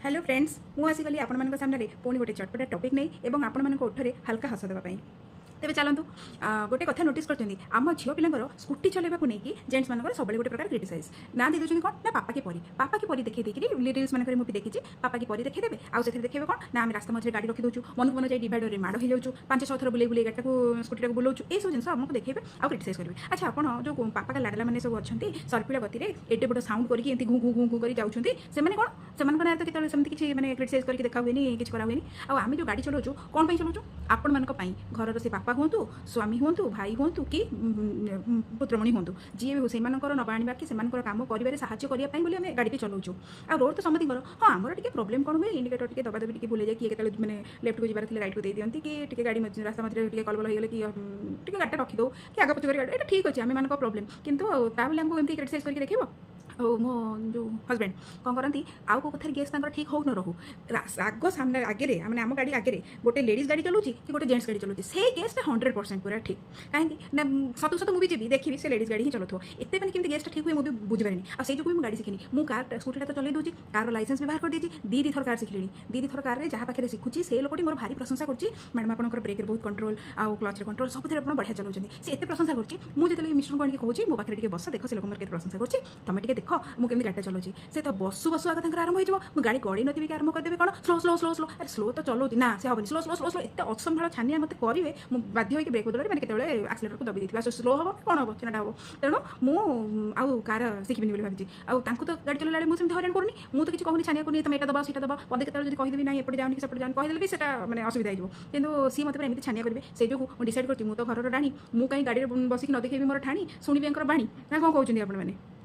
Hello friends मु आसीगली आपण सामने पुणी गोटे चटपटा टॉपिक नहीं एवं आपण ओठरे हल्का हस देवाई तेज चलतु गोटे कथा नोटिस कर आम झील पिलांर स्कूटी चलैया नहीं जेन्ट्स मान सब गोटे प्रकार क्रिटिसाइज ना दे दूसरी कौन ना पापा की परी देखी देखिए रिल्स मानक मुझे देखी पापा की परी देखीदेवे आउ से देखिए कौन ना आम रास्ता मझे गाड़ी रखी दूँ मन को मन जाए डिवाइडर में माड़ हो जाऊँ 5-6 थर बुले बुले गाड़ी को स्कूटी को बुलाऊँ ये सब जिन आमको देखिए आउ क्रिटिसाइज करेंगे। अच्छा आप जो पापा का लाडला मैंने सब अच्छा सर्पिला गति में एडे बड़ साउंड करके घू घू घू घू कर जाऊँ से कौन से तो केतने सेमती किसी मैंने क्रिटिसाइज करके देखा हुए किसी करा हुए आम जो गाड़ी चलाऊँ कौन चलाऊँ आपण मान घर से पापा हूँ स्वामी हूँ भाई हूँ कि पुत्रमणि हूँ जी भी से नवा आने कि कम कर गाड़ी चलाऊँ आ रोड तो समझ हाँ आमर टी प्रोब्लेम कौन हुए इंडिकेटर टी दबा दबी भूल जाए किए मैंने लेफ्ट को जी रईट को दे दिखती कि गाड़ी रास्ता मध्य कलबल हो गले कि गाड़ी रखिद कि आग पच कर ठीक अच्छे आम मान प्रोब्लेम कितु आमको एमती क्रिटिसाइज करके देख मो जो हजबैंड कौन करती आउ को कथार गेस ठीक हो न रहू आग सामने आगे मैंने आम गाड़ी आगे गोटे लेडीज गाड़ी चलाऊँ कि गोटे जेन्ट्स गाड़ी चलाऊँ से गेसटा 100% पूरा ठीक कहीं सतु सतु मुझे जी देखी से लेडीज गाड़ी ही चलाऊ एत मैंने कमी गेसटा ठीक हुए मुझे बुझिपारे से जो मुझे गाड़ी शिखिनी मु कार स्कूटी तो चलाई दूसरी कार लाइसेंस भी बाहर कर दी दी थर कार शिखिली दी थर कार जहाँ पाखे शिखुची से लोकटी मोर भारी प्रशंसा कर मैडम आपंकर ब्रेक बहुत कंट्रोल आउ क्लच कंट्रोल सब बढ़िया चलाऊँ से एत प्रशंसा कर मिश्र को कहूँ मो पाखे बस देख से लोक मोर प्रशंसा कर तुम देख मुझे गाड़ी चलाऊँ से तो बसु बसु आगे आरंभ हो गाड़ी गड़ी नी भी आरंभ करदेवे कौन स्लो स्लो स्लो स्लो अरे स्लो तो चलाऊँ ना से हेनी स्लो स्लो स्लो स्लो एत असंभाल छानिया मत करेंगे मुझे बाध्य होकर ब्रेक बदल मैंने केतने एक्सीलेटर को दबी दी स्लो हम कौन हम चेनाटा हम तेणु मुझे कार शिखिबी भाई आउ तो गाड़ी चलाने मुझे हरान करूनी मुझे किसी कहूनी छानिया को तुम एटा दबा सीटा दबा पदे केतने कहीदेवी ना एपटे जाऊनी सेपटे जाऊनी कहीदेले भी सेटा मैंने असुविधा हो किंतु सी मत एमती छानिया करेंगे से जो डिसाइड कर तो घर राणी मुझे कहीं गाड़ी बसिक न देखेबी मोर ठाणी शुणी बाणी ना कौन कहते हैं आपने